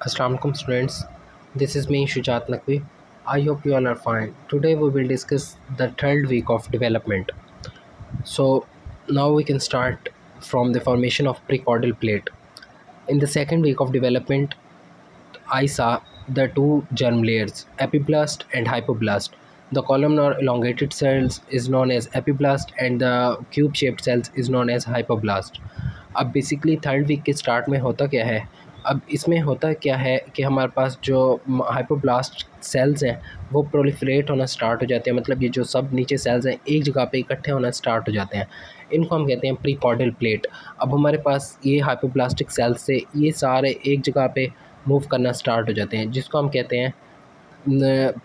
Assalamualaikum students, this is me Shujat Naqvi. I hope you all are fine. Today we will discuss the third week of development. So now we can start from the formation of precaudal plate. In the second week of development, I saw the two germ layers, epiblast and hypoblast. The columnar elongated cells is known as epiblast and the cube shaped cells is known as hypoblast. अब basically third week के start में होता क्या है, अब इसमें होता क्या है कि हमारे पास जो हाइपोब्लास्ट सेल्स हैं वो प्रोलिफरेट होना स्टार्ट हो जाते हैं। मतलब ये जो सब नीचे सेल्स हैं एक जगह पे इकट्ठे होना स्टार्ट हो जाते हैं। इनको हम कहते हैं प्रीकॉर्डल प्लेट। अब हमारे पास ये हाइपोब्लास्टिक सेल्स से ये सारे एक जगह पे मूव करना स्टार्ट हो जाते हैं, जिसको हम कहते हैं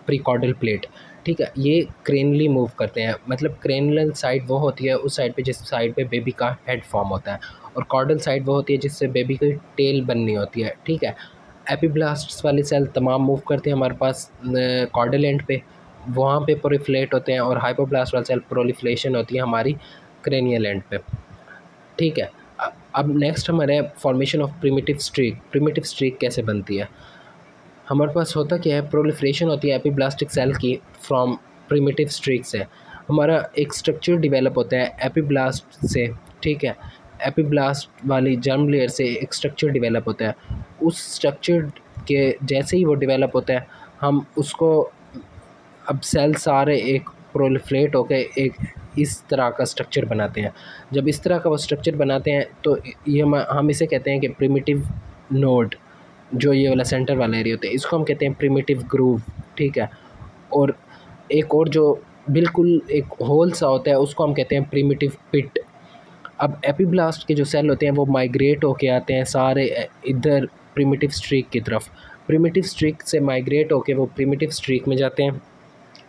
प्रीकॉर्डल प्लेट। ठीक है, ये क्रेनली मूव करते हैं। मतलब क्रेनल साइड वो होती है उस साइड पे जिस साइड पे बेबी का हेड फॉर्म होता है, और कॉर्डल साइड वो होती है जिससे बेबी की टेल बननी होती है। ठीक है, एपिब्लास्ट्स वाले सेल तमाम मूव करते हैं हमारे पास कॉर्डल एंड पे, वहाँ पे प्रोलिफरेट होते हैं, और हाइपोब्लास्ट वाले सेल प्रोलिफरेशन होती है हमारी क्रेनियल एंड पे। ठीक है, अब नेक्स्ट हमारे formation of primitive streak. Primitive streak कैसे बनती है? हमारे पास होता क्या है, प्रोलिफरेशन होती है एपिब्लास्टिक सेल की फ्रॉम प्रिमिटिव स्ट्रीक से। हमारा एक स्ट्रक्चर डेवलप होता है एपिब्लास्ट से। ठीक है, एपिब्लास्ट वाली जर्म लेयर से एक स्ट्रक्चर डेवलप होता है। उस स्ट्रक्चर के जैसे ही वो डेवलप होता है हम उसको, अब सेल सारे एक प्रोलिफरेट होकर एक इस तरह का स्ट्रक्चर बनाते हैं। जब इस तरह का वो स्ट्रक्चर बनाते हैं तो ये हम इसे कहते हैं कि प्रिमिटिव नोड, जो ये वाला सेंटर वाला एरिया होता है इसको हम कहते हैं प्रिमिटिव ग्रूव। ठीक है, और एक और जो बिल्कुल एक होल सा होता है उसको हम कहते हैं प्रिमिटिव पिट। अब एपिब्लास्ट के जो सेल होते हैं वो माइग्रेट होके आते हैं सारे इधर प्रिमिटिव स्ट्रीक की तरफ। प्रिमिटिव स्ट्रीक से माइग्रेट होके वो प्रिमिटिव स्ट्रीक में जाते हैं,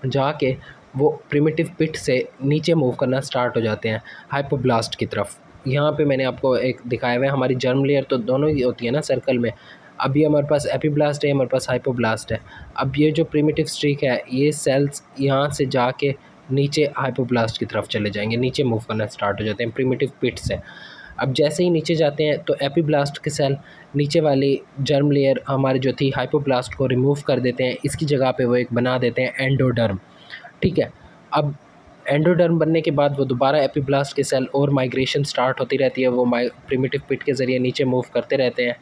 जाके वो प्रिमिटिव पिट से नीचे मूव करना स्टार्ट हो जाते हैं हाइपोब्लास्ट की तरफ। यहाँ पे मैंने आपको एक दिखाया हुआ है, हमारी जर्म लेयर तो दोनों ही होती है ना सर्कल में। अब ये हमारे पास एपिब्लास्ट है, हमारे पास हाइपोब्लास्ट है। अब ये जो प्रिमिटिव स्ट्रीक है ये सेल्स यहाँ से जाके नीचे हाइपोब्लास्ट की तरफ चले जाएंगे, नीचे मूव करना स्टार्ट हो जाते हैं प्रिमिटिव पिट से। अब जैसे ही नीचे जाते हैं तो एपिब्लास्ट के सेल नीचे वाली जर्म लेयर हमारी जो थी हाइपोब्लास्ट को रिमूव कर देते हैं, इसकी जगह पे वो एक बना देते हैं एंडोडर्म। ठीक है, अब एंडोडर्म बनने के बाद वो दोबारा एपिब्लास्ट के सेल और माइग्रेशन स्टार्ट होती रहती है, वो प्रिमिटिव पिट के ज़रिए नीचे मूव करते रहते हैं।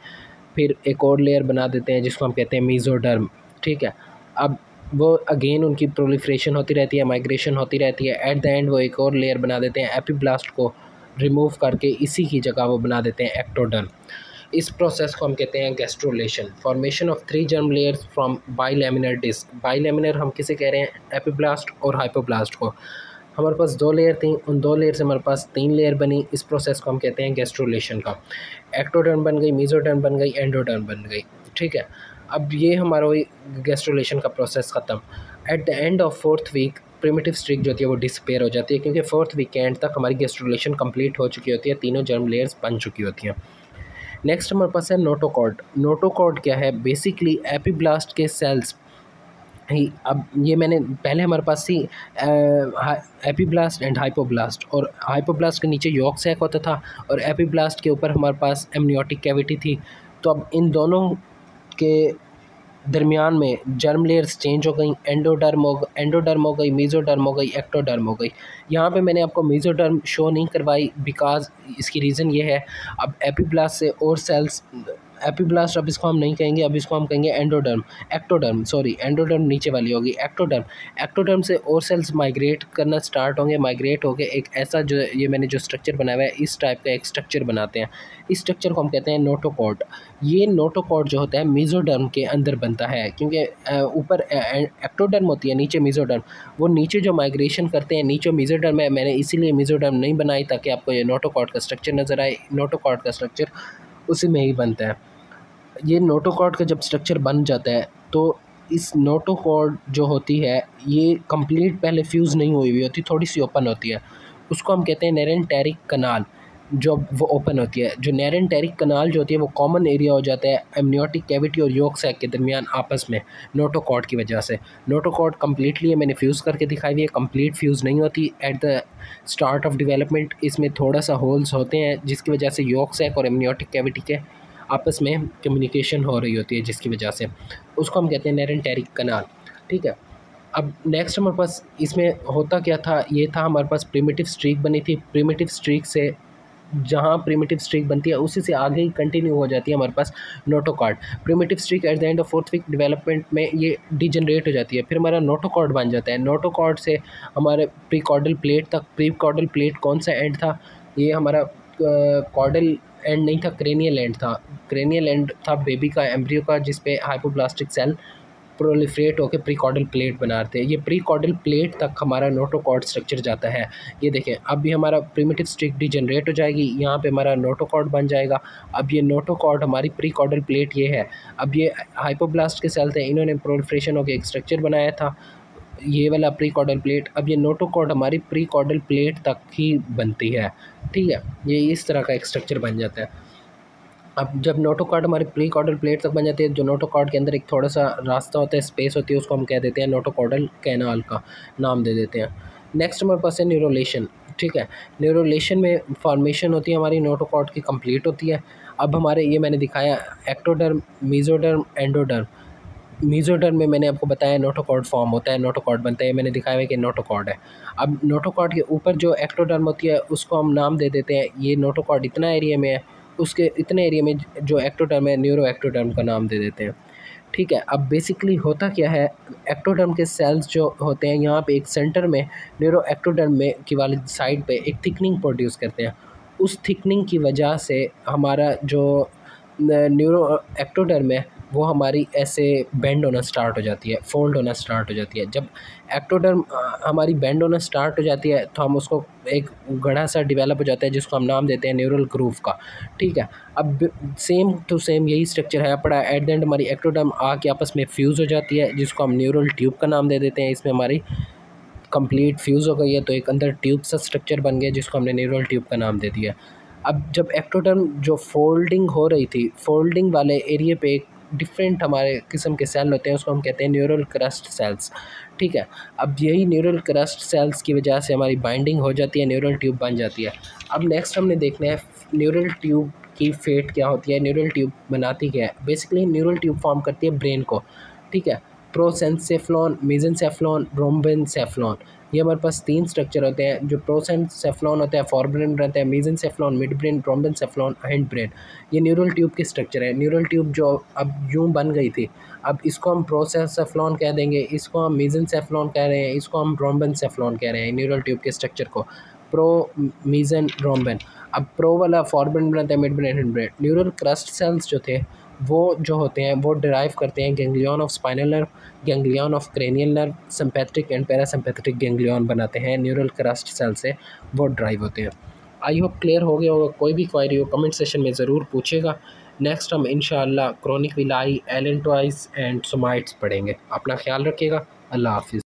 फिर एक और लेयर बना देते हैं जिसको हम कहते हैं मीज़ोडर्म। ठीक है, अब वो अगेन उनकी प्रोलिफरेशन होती रहती है, माइग्रेशन होती रहती है। एट द एंड वो एक और लेयर बना देते हैं, एपिब्लास्ट को रिमूव करके इसी की जगह वो बना देते हैं एक्टोडर्म। इस प्रोसेस को हम कहते हैं gastrulation. Formation of 3 germ layers from bilaminar disc. Bilaminar हम किसे कह रहे हैं? एपिब्लास्ट और हाइपोब्लास्ट को। हमारे पास 2 लेयर थी, उन 2 लेयर से हमारे पास 3 लेयर बनी। इस प्रोसेस को हम कहते हैं गैस्ट्रोलेशन का। एक्टोडर्म बन गई, मीज़ोडर्म बन गई, एंडोडर्म बन गई। ठीक है, अब ये हमारा वही गैस्ट्रोलेशन का प्रोसेस ख़त्म। At the end of 4th week primitive streak जो होती है वो डिसपेयर हो जाती है, क्योंकि 4th वीक के एंड तक हमारी गैस्ट्रोलेशन कंप्लीट हो चुकी होती है, तीनों जर्म लेयर्स बन चुकी होती हैं। नेक्स्ट हमारे पास है नोटोकॉर्ड। नोटोकॉर्ड क्या है? बेसिकली एपिब्लास्ट के सेल्स ही, अब ये मैंने पहले हमारे पास थी एपिब्लास्ट एंड हाइपोब्लास्ट, और हाइपोब्लास्ट के नीचे यॉक सैक होता था और एपिब्लास्ट के ऊपर हमारे पास एमनियोटिक कैविटी थी। तो अब इन दोनों के दरमियान में जर्म लेयर्स चेंज हो गई, एंडोडर्म हो गई, मीज़ोडर्म हो गई, एक्टोडर्म हो गई। यहाँ पे मैंने आपको मीज़ोडर्म शो नहीं करवाई बिकॉज इसकी रीज़न ये है, अब एपिब्लास्ट से और सेल्स, एपिब्लास्ट अब इसको हम नहीं कहेंगे, अब इसको हम कहेंगे एंडोडर्म नीचे वाली होगी एक्टोडर्म से और सेल्स माइग्रेट करना स्टार्ट होंगे, माइग्रेट होके एक ऐसा जो ये मैंने जो स्ट्रक्चर बनाया हुआ है इस टाइप का एक स्ट्रक्चर बनाते हैं। इस स्ट्रक्चर को हम कहते हैं नोटोकॉर्ड। ये नोटोकॉर्ड जो होता है मीज़ोडर्म के अंदर बनता है, क्योंकि ऊपर एक्टोडर्म होती है, नीचे मीज़ोडर्म। वो नीचे जो माइग्रेशन करते हैं नीचे मीज़ोडर्म है, मैंने इसीलिए मीज़ोडर्म नहीं बनाई ताकि आपको ये नोटोकॉर्ड का स्ट्रक्चर नज़र आए। नोटोकॉर्ड का स्ट्रक्चर उसी में ही बनता है। ये नोटोकॉर्ड का जब स्ट्रक्चर बन जाता है तो इस नोटोकॉर्ड जो होती है ये कंप्लीट पहले फ्यूज़ नहीं हुई होती, थोड़ी सी ओपन होती है। उसको हम कहते हैं नेरेंटेरिक कनाल। जो वो ओपन होती है, जो नेरेंटेरिक कनाल जो होती है वो कॉमन एरिया हो जाता है एमनियोटिक कैविटी और यॉक सैक के दरमियान आपस में, नोटोकॉर्ड की वजह से। नोटोकॉर्ड कम्प्लीटली मैंने फ्यूज़ करके दिखाई हुई है, कंप्लीट फ्यूज़ नहीं होती। At the start of development इसमें थोड़ा सा होल्स होते हैं जिसकी वजह से यॉक सैक और एमनियोटिक कैविटी के आपस में कम्युनिकेशन हो रही होती है, जिसकी वजह से उसको हम कहते हैं नेरेंटेरिक कनाल। ठीक है, अब नेक्स्ट हमारे पास इसमें होता क्या था, ये था हमारे पास प्रिमिटिव स्ट्रीक बनी थी। प्रिमिटिव स्ट्रीक से जहाँ प्रिमिटिव स्ट्रीक बनती है उसी से आगे ही कंटिन्यू हो जाती है हमारे पास notochord. Primitive streak at the end of fourth week development में ये डिजनरेट हो जाती है, फिर हमारा नोटोकॉर्ड बन जाता है। नोटोकॉर्ड से हमारे प्रीकॉर्डल प्लेट तक, प्रीकॉर्डल प्लेट कौन सा एंड था, ये हमारा कॉर्डल एंड नहीं था, क्रेनियल एंड था। क्रेनियल एंड था बेबी का, एम्ब्रियो का, जिसपे हाइपोप्लास्टिक सेल प्रोलिफरेट होकर प्रीकॉर्डल प्लेट बनाते हैं। ये प्रीकॉर्डल प्लेट तक हमारा नोटोकॉर्ड स्ट्रक्चर जाता है। ये देखें, अब भी हमारा प्रिमिटिव स्ट्रिक डिजनरेट हो जाएगी, यहाँ पे हमारा नोटोकॉर्ड बन जाएगा। अब ये नोटोकॉर्ड हमारी प्रीकॉर्डल प्लेट ये है। अब ये हाइपोब्लास्ट के सेल थे, इन्होंने प्रोलिफरेशन होकर एक स्ट्रक्चर बनाया था, ये वाला प्रीकॉर्डल प्लेट। अब ये नोटोकॉर्ड हमारी प्रीकॉर्डल प्लेट तक ही बनती है। ठीक है, ये इस तरह का एक स्ट्रक्चर बन जाता है। अब जब नोटोकॉर्ड हमारे प्रीकॉर्डल प्लेट तक बन जाती है, जो नोटोकॉर्ड के अंदर एक थोड़ा सा रास्ता होता है, स्पेस होती है, उसको हम कह देते हैं नोटोकॉर्डल कैनाल का नाम दे देते हैं। नेक्स्ट हमारे पास है न्यूरोलेशन। ठीक है, न्यूरोलेशन में फॉर्मेशन होती है हमारी नोटोकॉर्ड की, कंप्लीट होती है। अब हमारे ये मैंने दिखाया एक्टोडर्म, मीजोडर्म, एंडोडर्म। मीजोडर्म में मैंने आपको बताया नोटोकॉर्ड फॉर्म होता है, नोटोकॉर्ड बनता है, मैंने दिखाया है कि नोटोकॉर्ड है। अब नोटोकॉर्ड के ऊपर जो एक्टोडर्म होती है उसको हम नाम दे देते हैं, ये नोटोकॉर्ड इतना एरिया में है, उसके इतने एरिया में जो एक्टोडर्म है न्यूरो एक्टोडर्म का नाम दे देते हैं। ठीक है, अब बेसिकली होता क्या है, एक्टोडर्म के सेल्स जो होते हैं यहाँ पे एक सेंटर में न्यूरो एक्टोडर्म में की वाली साइड पे एक थिकनिंग प्रोड्यूस करते हैं। उस थिकनिंग की वजह से हमारा जो न्यूरो एक्टोडर्म है वो हमारी ऐसे बेंड होना स्टार्ट हो जाती है, फोल्ड होना स्टार्ट हो जाती है। जब एक्टोडर्म हमारी बेंड होना स्टार्ट हो जाती है तो हम उसको एक गढ़ा सा डेवलप हो जाता है, जिसको हम नाम देते हैं न्यूरल ग्रूव का। ठीक है, अब सेम टू सेम यही स्ट्रक्चर है पड़ा, एट द एंड हमारी एक्टोडर्म आके आपस में फ्यूज़ हो जाती है, जिसको हम न्यूरल ट्यूब का नाम दे देते हैं। इसमें हमारी कंप्लीट फ्यूज़ हो गई है, तो एक अंदर ट्यूब सा स्ट्रक्चर बन गया, जिसको हमने न्यूरल ट्यूब का नाम दे दिया। अब जब एक्टोडर्म जो फोल्डिंग हो रही थी, फोल्डिंग वाले एरिया पे एक डिफरेंट हमारे किस्म के सेल होते हैं, उसको हम कहते हैं न्यूरल क्रस्ट सेल्स। ठीक है, अब यही न्यूरल क्रस्ट सेल्स की वजह से हमारी बाइंडिंग हो जाती है, न्यूरल ट्यूब बन जाती है। अब नेक्स्ट हमने देखना है न्यूरल ट्यूब की फेट क्या होती है, न्यूरल ट्यूब बनाती क्या है। बेसिकली न्यूरल ट्यूब फॉर्म करती है ब्रेन को। ठीक है, प्रोसेंसेफ्लॉन, मेसेंसेफ्लॉन, रोम्बेनसेफ्लॉन, ये हमारे पास 3 स्ट्रक्चर होते हैं। जो प्रोसेंसेफ्लॉन होता है फोर ब्रेन रहता है, मेसेंसेफ्लॉन मिड ब्रेन, रोम्बेनसेफ्लॉन हैंड ब्रेन। ये न्यूरल ट्यूब की स्ट्रक्चर है। न्यूरल ट्यूब जो अब यूँ बन गई थी, अब इसको हम प्रोसेंसेफ्लॉन कह देंगे, इसको हम मेसेंसेफ्लॉन कह रहे हैं, इसको हम रोम्बेनसेफ्लॉन कह रहे हैं। न्यूरल ट्यूब के स्ट्रक्चर को प्रो, मीजन, रोम्बेन। अब प्रो वाला फोर ब्रेन रहता है, मिड ब्रेन, हैंड ब्रेन। न्यूरल क्रस्ट सेल्स जो थे वो जो होते हैं वो डिराइव करते हैं ganglion of spinal nerve, ganglion of cranial nerve, sympathetic and parasympathetic ganglion बनाते हैं, न्यूरल क्रस्ट सेल से वो ड्राइव होते हैं। आई होप क्लियर हो गया होगा। कोई भी क्वायरी हो कमेंट सेशन में ज़रूर पूछेगा। नेक्स्ट हम इंशाअल्लाह chronic villi, allantois and somites पढ़ेंगे। अपना ख्याल रखिएगा। अल्लाह हाफिज़।